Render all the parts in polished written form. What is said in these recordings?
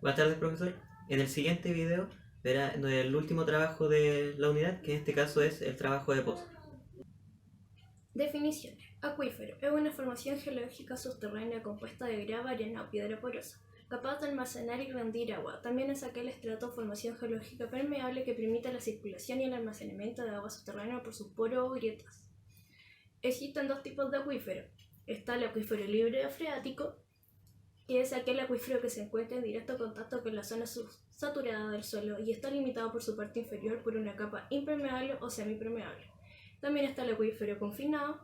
Buenas tardes, profesor. En el siguiente video verá el último trabajo de la unidad, que en este caso es el trabajo de pozo. Definiciones. Acuífero es una formación geológica subterránea compuesta de grava, arena o piedra porosa, capaz de almacenar y rendir agua. También es aquel estrato o formación geológica permeable que permite la circulación y el almacenamiento de agua subterránea por sus poros o grietas. Existen dos tipos de acuífero. Está el acuífero libre o freático, que es aquel acuífero que se encuentra en directo contacto con la zona saturada del suelo y está limitado por su parte inferior por una capa impermeable o semipermeable. También está el acuífero confinado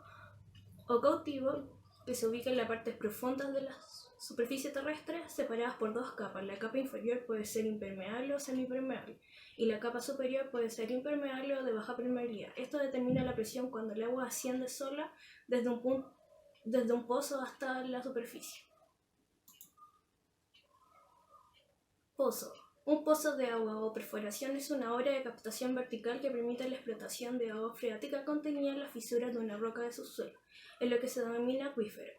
o cautivo, que se ubica en las partes profundas de la superficie terrestre, separadas por dos capas. La capa inferior puede ser impermeable o semipermeable, y la capa superior puede ser impermeable o de baja permeabilidad. Esto determina la presión cuando el agua asciende sola desde un pozo hasta la superficie. Pozo. Un pozo de agua o perforación es una obra de captación vertical que permite la explotación de agua freática contenida en las fisuras de una roca de subsuelo, en lo que se denomina acuífero.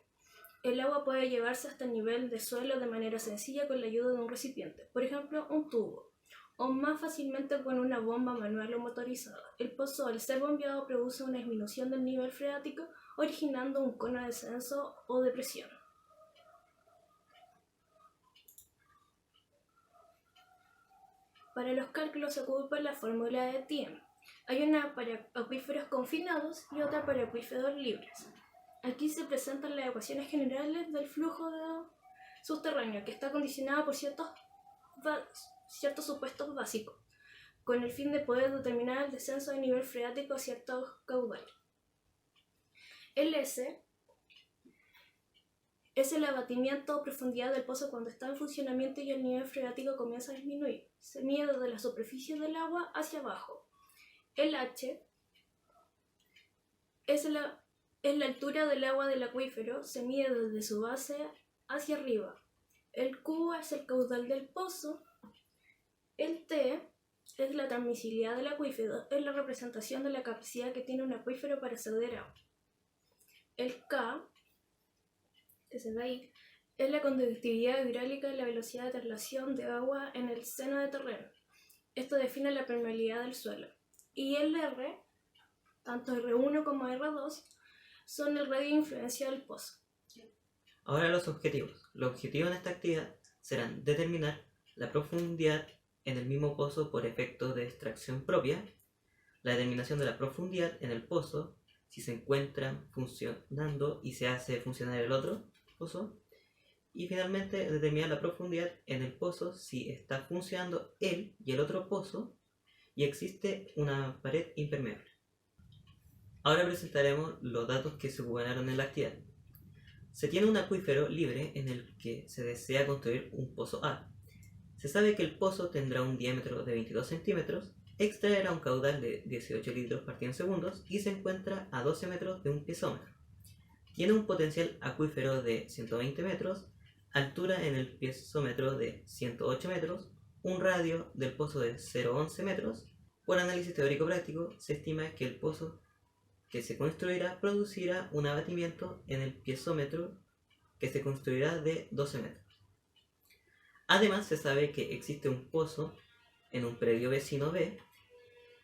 El agua puede llevarse hasta el nivel de suelo de manera sencilla con la ayuda de un recipiente, por ejemplo un tubo, o más fácilmente con una bomba manual o motorizada. El pozo, al ser bombeado, produce una disminución del nivel freático, originando un cono de descenso o de presión. Para los cálculos se ocupa la fórmula de Thiem. Hay una para acuíferos confinados y otra para acuíferos libres. Aquí se presentan las ecuaciones generales del flujo subterráneo, que está condicionado por ciertos supuestos básicos, con el fin de poder determinar el descenso de nivel freático a ciertos caudales. El S es el abatimiento o profundidad del pozo cuando está en funcionamiento y el nivel freático comienza a disminuir. Se mide desde la superficie del agua hacia abajo. El H es la altura del agua del acuífero, se mide desde su base hacia arriba. El Q es el caudal del pozo. El T es la transmisibilidad del acuífero, es la representación de la capacidad que tiene un acuífero para ceder agua. El K, que se ve ahí, es la conductividad hidráulica y la velocidad de traslación de agua en el seno de terreno. Esto define la permeabilidad del suelo. Y el R, tanto R1 como R2, son el radio de influencia del pozo. Ahora los objetivos. Los objetivos en esta actividad serán determinar la profundidad en el mismo pozo por efecto de extracción propia, la determinación de la profundidad en el pozo si se encuentran funcionando y se hace funcionar el otro pozo, y finalmente determinar la profundidad en el pozo si está funcionando él y el otro pozo y existe una pared impermeable. Ahora presentaremos los datos que se ocuparon en la actividad. Se tiene un acuífero libre en el que se desea construir un pozo A. Se sabe que el pozo tendrá un diámetro de 22 centímetros, extraerá un caudal de 18 litros partido en segundos y se encuentra a 12 metros de un piezómetro. Tiene un potencial acuífero de 120 metros, altura en el piezómetro de 108 metros, un radio del pozo de 0,11 metros. Por análisis teórico práctico, se estima que el pozo que se construirá producirá un abatimiento en el piezómetro que se construirá de 12 metros. Además, se sabe que existe un pozo en un predio vecino B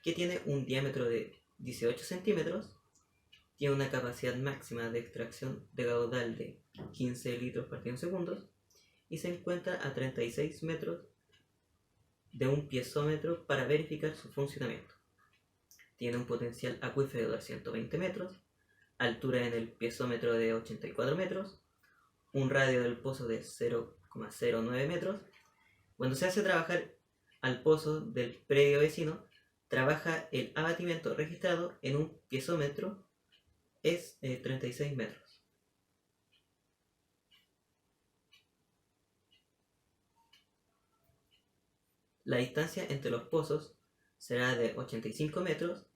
que tiene un diámetro de 18 centímetros, tiene una capacidad máxima de extracción de caudal de 15 litros partido en segundos y se encuentra a 36 metros de un piezómetro para verificar su funcionamiento. Tiene un potencial acuífero de 120 metros, altura en el piezómetro de 84 metros, un radio del pozo de 0,09 metros. Cuando se hace trabajar al pozo del predio vecino, trabaja el abatimiento registrado en un piezómetro, es 36 metros. La distancia entre los pozos será de 85 metros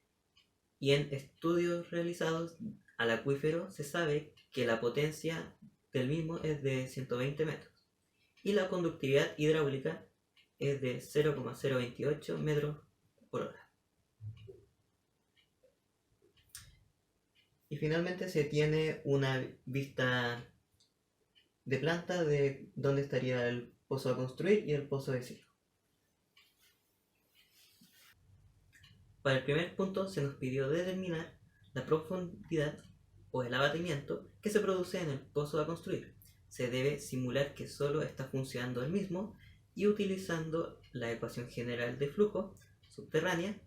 y en estudios realizados al acuífero se sabe que la potencia del mismo es de 120 metros y la conductividad hidráulica es de 0,028 metros por hora. Y finalmente se tiene una vista de planta de dónde estaría el pozo a construir y el pozo de silo. Para el primer punto se nos pidió determinar la profundidad o el abatimiento que se produce en el pozo a construir. Se debe simular que solo está funcionando el mismo y utilizando la ecuación general de flujo subterránea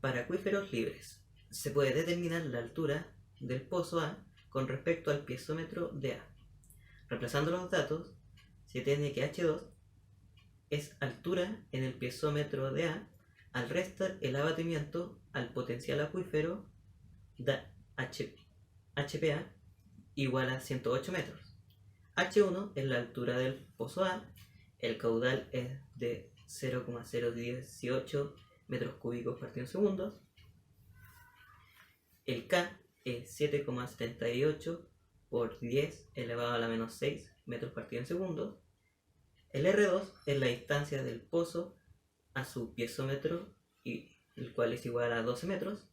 para acuíferos libres. Se puede determinar la altura del pozo A con respecto al piezómetro de A. Reemplazando los datos, se tiene que H2 es altura en el piezómetro de A al restar el abatimiento al potencial acuífero da HPA igual a 108 metros. H1 es la altura del pozo A, el caudal es de 0,018 metros cúbicos partido en segundos, el K es 7,78 por 10 elevado a la menos 6 metros partido en segundos, el R2 es la distancia del pozo a su piezómetro, el cual es igual a 12 metros,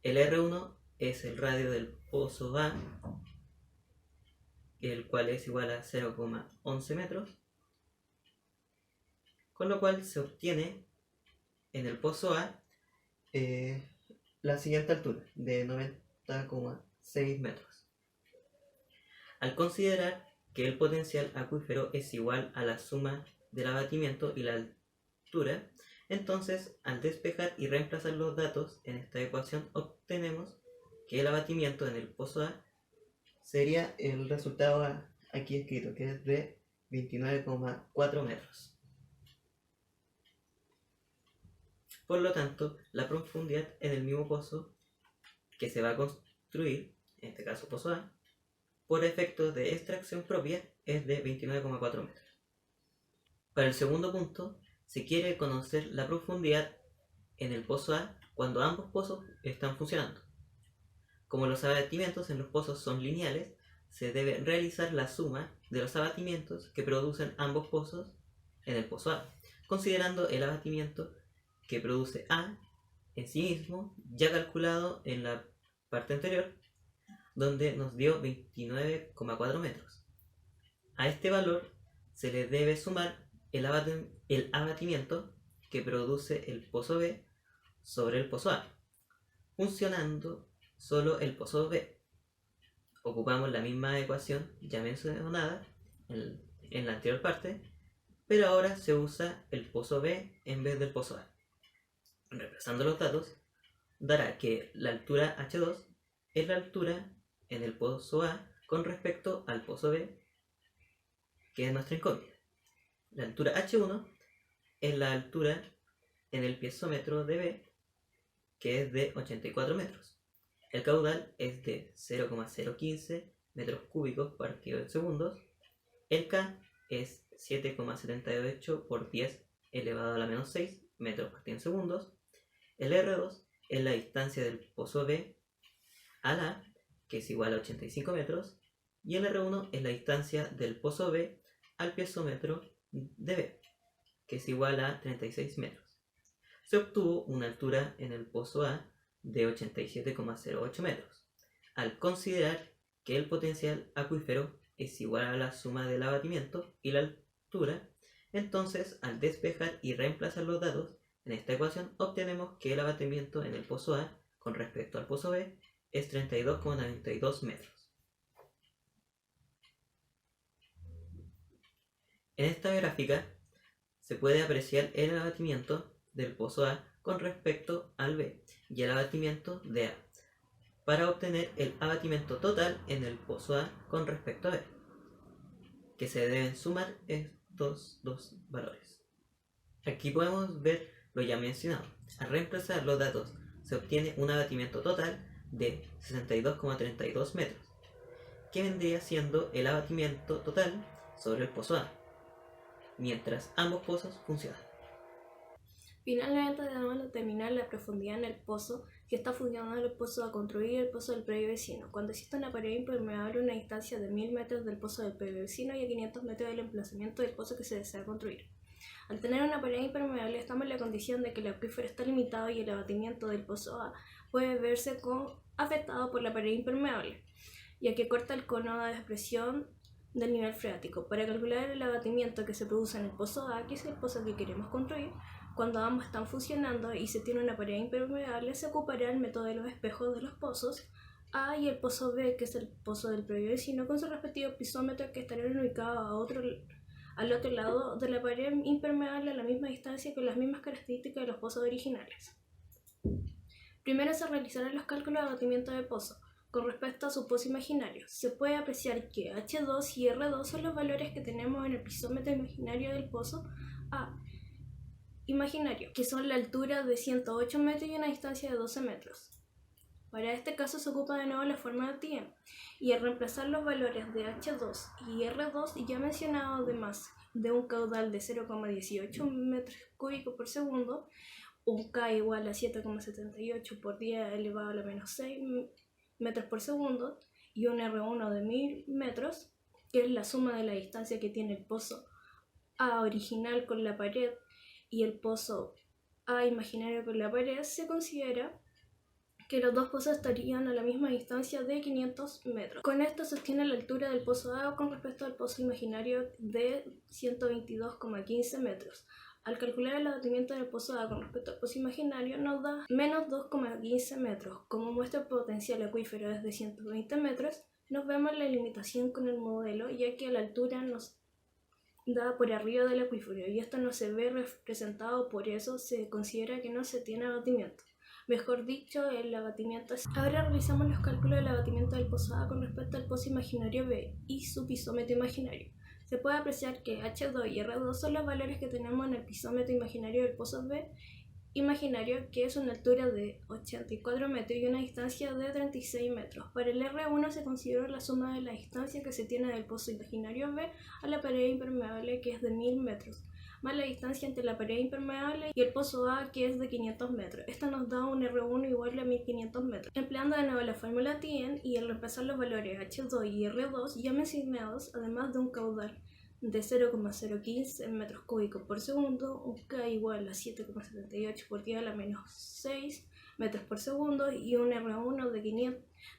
el R1 es el radio del pozo A, el cual es igual a 0,11 metros, con lo cual se obtiene en el pozo A la siguiente altura de 90,6 metros. Al considerar que el potencial acuífero es igual a la suma del abatimiento y la altura, entonces al despejar y reemplazar los datos en esta ecuación obtenemos que el abatimiento en el pozo A sería el resultado aquí escrito, que es de 29,4 metros. Por lo tanto, la profundidad en el mismo pozo que se va a construir, en este caso pozo A, por efectos de extracción propia es de 29,4 metros. Para el segundo punto, se quiere conocer la profundidad en el pozo A cuando ambos pozos están funcionando. Como los abatimientos en los pozos son lineales, se debe realizar la suma de los abatimientos que producen ambos pozos en el pozo A, considerando el abatimiento que produce A en sí mismo, ya calculado en la parte anterior, donde nos dio 29,4 metros. A este valor se le debe sumar el abatimiento que produce el pozo B sobre el pozo A, funcionando solo el pozo B. Ocupamos la misma ecuación ya mencionada en la anterior parte, pero ahora se usa el pozo B en vez del pozo A. Reemplazando los datos, dará que la altura H2 es la altura en el pozo A con respecto al pozo B, que es nuestra incógnita. La altura H1 es la altura en el piezómetro de B, que es de 84 metros. El caudal es de 0,015 metros cúbicos partido en segundos. El K es 7,78 por 10 elevado a la menos 6 metros partido en segundos. El R2 es la distancia del pozo B a la A, que es igual a 85 metros. Y el R1 es la distancia del pozo B al piezómetro de B, que es igual a 36 metros. Se obtuvo una altura en el pozo A de 87,08 metros. Al considerar que el potencial acuífero es igual a la suma del abatimiento y la altura, entonces al despejar y reemplazar los datos en esta ecuación obtenemos que el abatimiento en el pozo A con respecto al pozo B es 32,92 metros. En esta gráfica se puede apreciar el abatimiento del pozo A con respecto al B y el abatimiento de A, para obtener el abatimiento total en el pozo A con respecto a B, que se deben sumar estos dos valores. Aquí podemos ver lo ya mencionado. Al reemplazar los datos se obtiene un abatimiento total de 62,32 metros, que vendría siendo el abatimiento total sobre el pozo A, mientras ambos pozos funcionan. Finalmente debemos determinar la profundidad en el pozo que está funcionando el pozo a construir y el pozo del predio vecino. Cuando existe una pared impermeable a una distancia de 1000 metros del pozo del predio vecino y a 500 metros del emplazamiento del pozo que se desea construir. Al tener una pared impermeable estamos en la condición de que el acuífero está limitado y el abatimiento del pozo A puede verse afectado por la pared impermeable, ya que corta el cono de expresión del nivel freático. Para calcular el abatimiento que se produce en el pozo A, que es el pozo que queremos construir, cuando ambos están funcionando y se tiene una pared impermeable, se ocupará el método de los espejos de los pozos A y el pozo B, que es el pozo del previo vecino, con su respectivo pisómetro, que estarán ubicados al otro lado de la pared impermeable a la misma distancia con las mismas características de los pozos originales. Primero se realizarán los cálculos de abatimiento de pozo. Con respecto a su pozo imaginario, se puede apreciar que H2 y R2 son los valores que tenemos en el pisómetro imaginario del pozo A imaginario, que son la altura de 108 metros y una distancia de 12 metros. Para este caso se ocupa de nuevo la fórmula de TM, y al reemplazar los valores de H2 y R2 ya mencionado, además de un caudal de 0,18 metros cúbicos por segundo, un K igual a 7,78 por 10 elevado a la menos 6 metros por segundo, y un R1 de 1000 metros, que es la suma de la distancia que tiene el pozo A original con la pared y el pozo A imaginario con la pared, se considera que los dos pozos estarían a la misma distancia de 500 metros. Con esto se obtiene la altura del pozo A con respecto al pozo imaginario de 122,15 metros. Al calcular el abatimiento del pozo A con respecto al pozo imaginario nos da menos 2,15 metros. Como muestra el potencial acuífero es de 120 metros, nos vemos la limitación con el modelo, ya que la altura nos da por arriba del acuífero y esto no se ve representado, por eso se considera que no se tiene abatimiento. Mejor dicho, el abatimiento es... Ahora realizamos los cálculos del abatimiento del pozo A con respecto al pozo imaginario B y su pisómetro imaginario. Se puede apreciar que H2 y R2 son los valores que tenemos en el pisómetro imaginario del pozo B imaginario, que es una altura de 84 metros y una distancia de 36 metros. Para el R1 se considera la suma de la distancia que se tiene del pozo imaginario B a la pared impermeable, que es de 1000 metros, más la distancia entre la pared impermeable y el pozo A, que es de 500 metros. Esto nos da un R1 igual a 1500 metros. Empleando de nuevo la fórmula TN y al reemplazar los valores H2 y R2 ya mencionados, además de un caudal de 0,015 metros cúbicos por segundo, un K igual a 7,78 por 10 a la menos 6 metros por segundo y un R1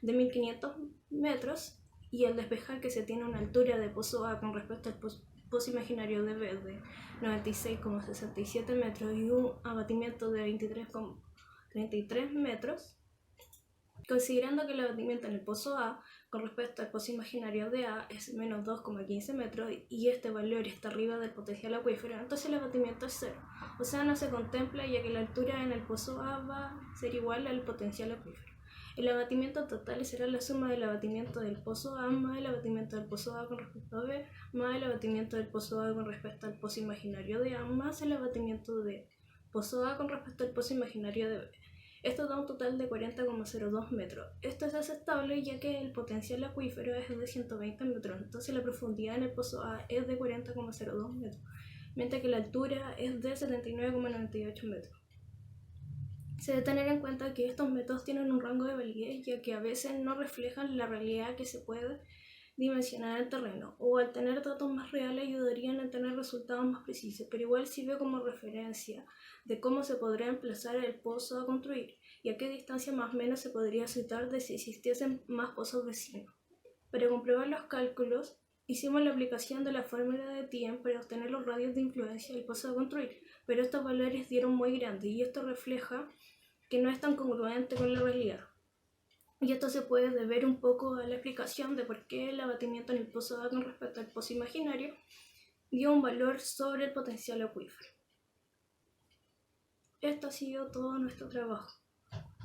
de 1500 metros, y al despejar que se tiene una altura de pozo A con respecto al pozo imaginario de B de 96,67 metros y un abatimiento de 23,33 metros, considerando que el abatimiento en el pozo A con respecto al pozo imaginario de A es menos 2,15 metros y este valor está arriba del potencial acuífero, entonces el abatimiento es cero. O sea, no se contempla, ya que la altura en el pozo A va a ser igual al potencial acuífero. El abatimiento total será la suma del abatimiento del pozo A más el abatimiento del pozo A con respecto a B, más el abatimiento del pozo A con respecto al pozo imaginario de A, más el abatimiento del pozo A con respecto al pozo imaginario de B. Esto da un total de 40,02 metros. Esto es aceptable, ya que el potencial acuífero es de 120 metros, entonces la profundidad en el pozo A es de 40,02 metros, mientras que la altura es de 79,98 metros. Se debe tener en cuenta que estos métodos tienen un rango de validez, ya que a veces no reflejan la realidad que se puede dimensionar el terreno, o al tener datos más reales ayudarían a tener resultados más precisos, pero igual sirve como referencia de cómo se podría emplazar el pozo a construir y a qué distancia más o menos se podría citar de si existiesen más pozos vecinos. Para comprobar los cálculos, hicimos la aplicación de la fórmula de TM para obtener los radios de influencia del pozo a construir, pero estos valores dieron muy grandes y esto refleja que no es tan congruente con la realidad. Y esto se puede deber un poco a la explicación de por qué el abatimiento en el pozo A con respecto al pozo imaginario dio un valor sobre el potencial acuífero. Esto ha sido todo nuestro trabajo.